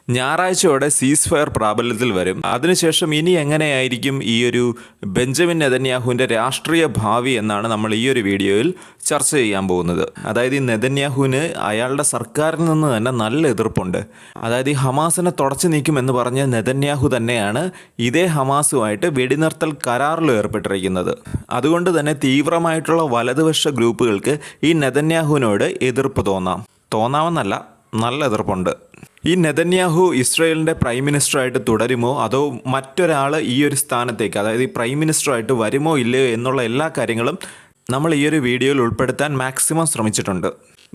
ഞായറാഴ്ചയോടെ സീസ് ഫയർ പ്രാബല്യത്തിൽ വരും. അതിനുശേഷം ഇനി എങ്ങനെയായിരിക്കും ഈ ഒരു ബെഞ്ചമിൻ നെതന്യാഹുവിൻ്റെ രാഷ്ട്രീയ ഭാവി എന്നാണ് നമ്മൾ ഈ ഒരു വീഡിയോയിൽ ചർച്ച ചെയ്യാൻ പോകുന്നത്. അതായത് ഈ നെതന്യാഹുവിന് അയാളുടെ സർക്കാരിൽ നിന്ന് തന്നെ നല്ല എതിർപ്പുണ്ട്. അതായത് ഈ ഹമാസിനെ തുടച്ചു നീക്കുമെന്ന് പറഞ്ഞ നെതന്യാഹു തന്നെയാണ് ഇതേ ഹമാസുമായിട്ട് വെടിനിർത്തൽ കരാറിൽ ഏർപ്പെട്ടിരിക്കുന്നത്. അതുകൊണ്ട് തന്നെ തീവ്രമായിട്ടുള്ള വലതുപക്ഷ ഗ്രൂപ്പുകൾക്ക് ഈ നെതന്യാഹുവിനോട് എതിർപ്പ് തോന്നാമെന്നല്ല, നല്ല എതിർപ്പുണ്ട്. ഈ നെതന്യാഹു ഇസ്രായേലിൻ്റെ പ്രൈം മിനിസ്റ്ററായിട്ട് തുടരുമോ അതോ മറ്റൊരാൾ ഈ ഒരു സ്ഥാനത്തേക്ക്, അതായത് ഈ പ്രൈം മിനിസ്റ്ററായിട്ട് വരുമോ ഇല്ലയോ എന്നുള്ള എല്ലാ കാര്യങ്ങളും നമ്മൾ ഈ ഒരു വീഡിയോയിൽ ഉൾപ്പെടുത്താൻ മാക്സിമം ശ്രമിച്ചിട്ടുണ്ട്.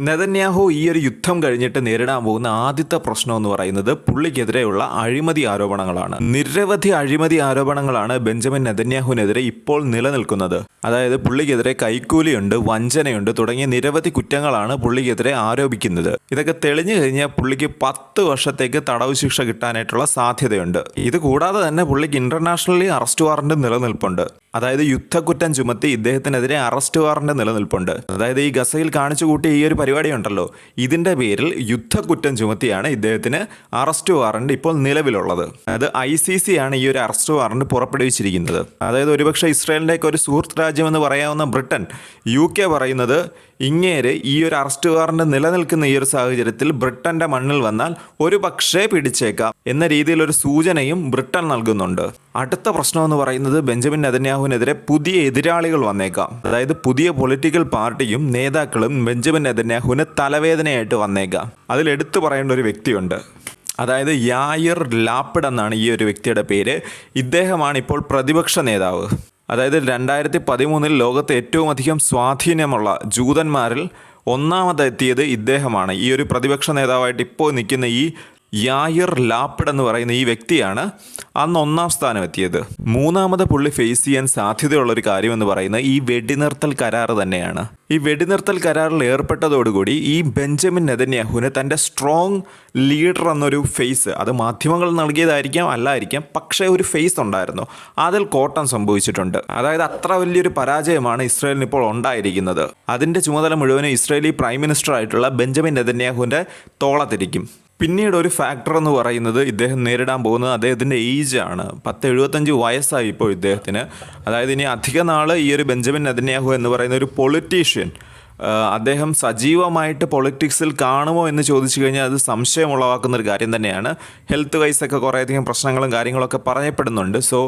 നെതന്യാഹു ഈ ഒരു യുദ്ധം കഴിഞ്ഞിട്ട് നേരിടാൻ പോകുന്ന ആദ്യത്തെ പ്രശ്നം എന്ന് പറയുന്നത് പുള്ളിക്കെതിരെയുള്ള അഴിമതി ആരോപണങ്ങളാണ്. നിരവധി അഴിമതി ആരോപണങ്ങളാണ് ബെഞ്ചമിൻ നെതന്യാഹുവിനെതിരെ ഇപ്പോൾ നിലനിൽക്കുന്നത്. അതായത് പുള്ളിക്കെതിരെ കൈക്കൂലിയുണ്ട്, വഞ്ചനയുണ്ട് തുടങ്ങിയ നിരവധി കുറ്റങ്ങളാണ് പുള്ളിക്കെതിരെ ആരോപിക്കുന്നത്. ഇതൊക്കെ തെളിഞ്ഞു കഴിഞ്ഞാൽ പുള്ളിക്ക് 10 വർഷത്തേക്ക് തടവ് ശിക്ഷ കിട്ടാനായിട്ടുള്ള സാധ്യതയുണ്ട്. ഇത് കൂടാതെ തന്നെ പുള്ളിക്ക് ഇന്റർനാഷണലി അറസ്റ്റ് വാറണ്ട് നിലനിൽപ്പുണ്ട്. അതായത് യുദ്ധക്കുറ്റം ചുമത്തി ഇദ്ദേഹത്തിനെതിരെ അറസ്റ്റ് വാറണ്ട് നിലനിൽപ്പുണ്ട്. അതായത് ഈ ഗസയിൽ കാണിച്ചു കൂട്ടിയ ഈ ഒരു പരിപാടി ഉണ്ടല്ലോ, ഇതിൻ്റെ പേരിൽ യുദ്ധക്കുറ്റം ചുമത്തിയാണ് ഇദ്ദേഹത്തിന് അറസ്റ്റ് വാറണ്ട് ഇപ്പോൾ നിലവിലുള്ളത്. അതായത് ICC ആണ് ഈ ഒരു അറസ്റ്റ് വാറണ്ട് പുറപ്പെടുവിച്ചിരിക്കുന്നത്. അതായത് ഒരുപക്ഷെ ഇസ്രായേലിൻ്റെയൊക്കെ ഒരു സുഹൃത്ത് രാജ്യമെന്ന് പറയാവുന്ന ബ്രിട്ടൻ, UK പറയുന്നത് ഇങ്ങേര് ഈ ഒരു അറസ്റ്റ് വാറണ്ട് നിലനിൽക്കുന്ന ഈ ഒരു സാഹചര്യത്തിൽ ബ്രിട്ടന്റെ മണ്ണിൽ വന്നാൽ ഒരു പക്ഷേ പിടിച്ചേക്കാം എന്ന രീതിയിലൊരു സൂചനയും ബ്രിട്ടൻ നൽകുന്നുണ്ട്. അടുത്ത പ്രശ്നം എന്ന് പറയുന്നത് ബെഞ്ചമിൻ നെതന്യാഹുവിനെതിരെ പുതിയ എതിരാളികൾ വന്നേക്കാം. അതായത് പുതിയ പൊളിറ്റിക്കൽ പാർട്ടിയും നേതാക്കളും ബെഞ്ചമിൻ നെതന്യാഹുവിന് തലവേദനയായിട്ട് വന്നേക്കാം. അതിൽ എടുത്തു പറയേണ്ട ഒരു വ്യക്തിയുണ്ട്. അതായത് യായിർ ലാപ്പിഡ് എന്നാണ് ഈ ഒരു വ്യക്തിയുടെ പേര്. ഇദ്ദേഹമാണ് ഇപ്പോൾ പ്രതിപക്ഷ നേതാവ്. അതായത് 2013 ലോകത്തെ ഏറ്റവും അധികം സ്വാധീനമുള്ള ജൂതന്മാരിൽ ഒന്നാമതെത്തിയത് ഇദ്ദേഹമാണ്. ഈ ഒരു പ്രതിപക്ഷ നേതാവായിട്ട് ഇപ്പോൾ നിൽക്കുന്ന ഈ യായിർ ലാപ്പിഡ് എന്ന് പറയുന്ന ഈ വ്യക്തിയാണ് അന്ന് 1ാം സ്ഥാനം എത്തിയത്. മൂന്നാമത് പുള്ളി ഫേസ് ചെയ്യാൻ സാധ്യതയുള്ളൊരു കാര്യമെന്ന് പറയുന്നത് ഈ വെടിനിർത്തൽ കരാർ തന്നെയാണ്. ഈ വെടിനിർത്തൽ കരാറിൽ ഏർപ്പെട്ടതോടുകൂടി ഈ ബെഞ്ചമിൻ നെതന്യാഹുവിന് തൻ്റെ സ്ട്രോങ് ലീഡർ എന്നൊരു ഫേസ്, അത് മാധ്യമങ്ങൾ നൽകിയതായിരിക്കാം അല്ലായിരിക്കാം, പക്ഷേ ഒരു ഫേസ് ഉണ്ടായിരുന്നു. അതിൽ കോട്ടം സംഭവിച്ചിട്ടുണ്ട്. അതായത് അത്ര വലിയൊരു പരാജയമാണ് ഇസ്രായേലിന് ഇപ്പോൾ ഉണ്ടായിരിക്കുന്നത്. അതിൻ്റെ ചുമതല മുഴുവനും ഇസ്രായേലി പ്രൈം മിനിസ്റ്റർ ആയിട്ടുള്ള ബെഞ്ചമിൻ നെതന്യാഹുവിൻ്റെ തോളത്തിരിക്കും. പിന്നീട് ഒരു ഫാക്ടർ എന്ന് പറയുന്നത് ഇദ്ദേഹം നേരിടാൻ പോകുന്നത് അദ്ദേഹത്തിൻ്റെ ഏജാണ്. 75 വയസ്സായി ഇപ്പോൾ ഇദ്ദേഹത്തിന്. അതായത് ഇനി അധിക നാൾ ഈ ഒരു ബെഞ്ചമിൻ നെതന്യാഹു എന്ന് പറയുന്ന ഒരു പൊളിറ്റീഷ്യൻ അദ്ദേഹം സജീവമായിട്ട് പൊളിറ്റിക്സിൽ കാണുമോ എന്ന് ചോദിച്ചു കഴിഞ്ഞാൽ അത് സംശയം ഉളവാക്കുന്നൊരു കാര്യം തന്നെയാണ്. ഹെൽത്ത് വൈസൊക്കെ കുറേയധികം പ്രശ്നങ്ങളും കാര്യങ്ങളൊക്കെ പറയപ്പെടുന്നുണ്ട്. സോ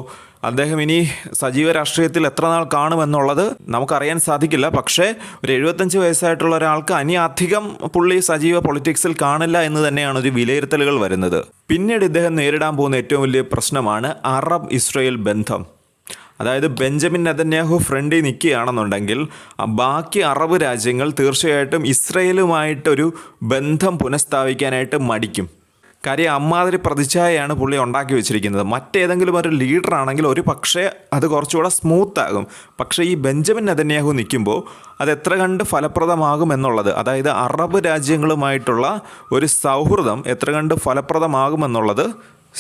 അദ്ദേഹം ഇനി സജീവ രാഷ്ട്രീയത്തിൽ എത്ര നാൾ കാണുമെന്നുള്ളത് നമുക്കറിയാൻ സാധിക്കില്ല. പക്ഷേ ഒരു 75 വയസ്സായിട്ടുള്ള ഒരാൾക്ക് ഇനി അധികം പുള്ളി സജീവ പൊളിറ്റിക്സിൽ കാണില്ല എന്ന് തന്നെയാണ് ഒരു വിലയിരുത്തലുകൾ വരുന്നത്. പിന്നീട് ഇദ്ദേഹം നേരിടാൻ പോകുന്ന ഏറ്റവും വലിയ പ്രശ്നമാണ് അറബ് ഇസ്രായേൽ ബന്ധം. അതായത് ബെഞ്ചമിൻ നെതന്യാഹു ഫ്രണ്ടിൽ നിൽക്കുകയാണെന്നുണ്ടെങ്കിൽ ബാക്കി അറബ് രാജ്യങ്ങൾ തീർച്ചയായിട്ടും ഇസ്രയേലുമായിട്ടൊരു ബന്ധം പുനഃസ്ഥാപിക്കാനായിട്ട് മടിക്കും. കാര്യം അമ്മാതിരി പ്രതിച്ഛായയാണ് പുള്ളി ഉണ്ടാക്കി വെച്ചിരിക്കുന്നത്. മറ്റേതെങ്കിലും ഒരു ലീഡർ ആണെങ്കിൽ ഒരു പക്ഷേ അത് കുറച്ചുകൂടെ സ്മൂത്താകും. പക്ഷേ ഈ ബെഞ്ചമിൻ നെതന്യാഹു നിൽക്കുമ്പോൾ അത് എത്ര കണ്ട് ഫലപ്രദമാകുമെന്നുള്ളത്, അതായത് അറബ് രാജ്യങ്ങളുമായിട്ടുള്ള ഒരു സൗഹൃദം എത്ര കണ്ട് ഫലപ്രദമാകുമെന്നുള്ളത്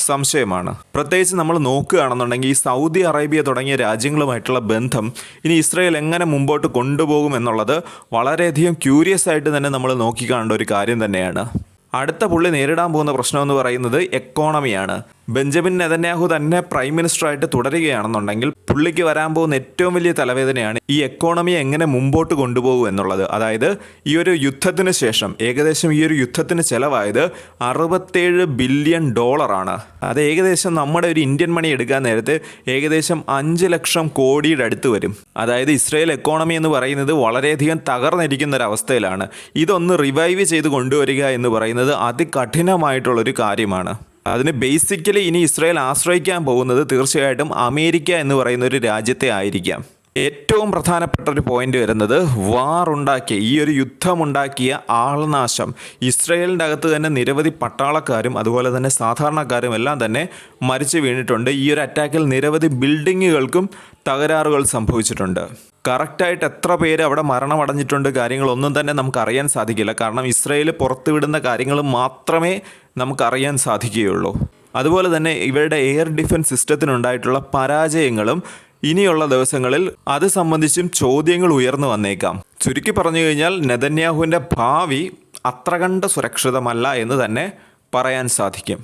സംശയമാണ്. പ്രത്യേകിച്ച് നമ്മൾ നോക്കുകയാണെന്നുണ്ടെങ്കിൽ ഈ സൗദി അറേബ്യ തുടങ്ങിയ രാജ്യങ്ങളുമായിട്ടുള്ള ബന്ധം ഇനി ഇസ്രായേൽ എങ്ങനെ മുമ്പോട്ട് കൊണ്ടുപോകും എന്നുള്ളത് വളരെയധികം ക്യൂരിയസ് ആയിട്ട് തന്നെ നമ്മൾ നോക്കിക്കാണേണ്ട ഒരു കാര്യം തന്നെയാണ്. അടുത്ത പുള്ളി നേരിടാൻ പോകുന്ന പ്രശ്നം എന്ന് പറയുന്നത് എക്കോണമിയാണ്. ബെഞ്ചമിൻ നെതന്യാഹു തന്നെ പ്രൈം മിനിസ്റ്ററായിട്ട് തുടരുകയാണെന്നുണ്ടെങ്കിൽ പുള്ളിക്ക് വരാൻ പോകുന്ന ഏറ്റവും വലിയ തലവേദനയാണ് ഈ എക്കോണമിയെ എങ്ങനെ മുമ്പോട്ട് കൊണ്ടുപോകും എന്നുള്ളത്. അതായത് ഈ ഒരു യുദ്ധത്തിന് ശേഷം ഏകദേശം ഈ ഒരു യുദ്ധത്തിന് ചിലവായത് $67 ബില്യൺ. അത് ഏകദേശം നമ്മുടെ ഒരു ഇന്ത്യൻ മണി എടുക്കാൻ നേരത്തെ ഏകദേശം 5 ലക്ഷം കോടിയുടെ അടുത്ത് വരും. അതായത് ഇസ്രായേൽ എക്കോണമി എന്ന് പറയുന്നത് വളരെയധികം തകർന്നിരിക്കുന്ന ഒരവസ്ഥയിലാണ്. ഇതൊന്ന് റിവൈവ് ചെയ്ത് കൊണ്ടുവരിക എന്ന് പറയുന്നത് അതികഠിനമായിട്ടുള്ളൊരു കാര്യമാണ്. അതിന് ബേസിക്കലി ഇനി ഇസ്രായേൽ ആശ്രയിക്കാൻ പോകുന്നത് തീർച്ചയായിട്ടും അമേരിക്ക എന്ന് പറയുന്ന ഒരു രാജ്യത്തെ ആയിരിക്കാം. ഏറ്റവും പ്രധാനപ്പെട്ട ഒരു പോയിന്റ് വരുന്നത് വാറുണ്ടാക്കിയ ഈ ഒരു യുദ്ധമുണ്ടാക്കിയ ആൾനാശം. ഇസ്രായേലിൻ്റെ അകത്ത് തന്നെ നിരവധി പട്ടാളക്കാരും അതുപോലെ തന്നെ സാധാരണക്കാരും എല്ലാം തന്നെ മരിച്ചു വീണിട്ടുണ്ട്. ഈ ഒരു അറ്റാക്കിൽ നിരവധി ബിൽഡിങ്ങുകൾക്കും തകരാറുകൾ സംഭവിച്ചിട്ടുണ്ട്. കറക്റ്റായിട്ട് എത്ര പേര് അവിടെ മരണമടഞ്ഞിട്ടുണ്ട് കാര്യങ്ങളൊന്നും തന്നെ നമുക്കറിയാൻ സാധിക്കില്ല. കാരണം ഇസ്രായേൽ പുറത്തുവിടുന്ന കാര്യങ്ങൾ മാത്രമേ നമുക്കറിയാൻ സാധിക്കുകയുള്ളൂ. അതുപോലെ തന്നെ ഇവരുടെ എയർ ഡിഫൻസ് സിസ്റ്റത്തിനുണ്ടായിട്ടുള്ള പരാജയങ്ങളും ഇനിയുള്ള ദിവസങ്ങളിൽ അത് സംബന്ധിച്ചും ചോദ്യങ്ങൾ ഉയർന്നു വന്നേക്കാം. ചുരുക്കി പറഞ്ഞു കഴിഞ്ഞാൽ നെതന്യാഹുവിൻ്റെ ഭാവി അത്ര കണ്ട് സുരക്ഷിതമല്ല എന്ന് തന്നെ പറയാൻ സാധിക്കും?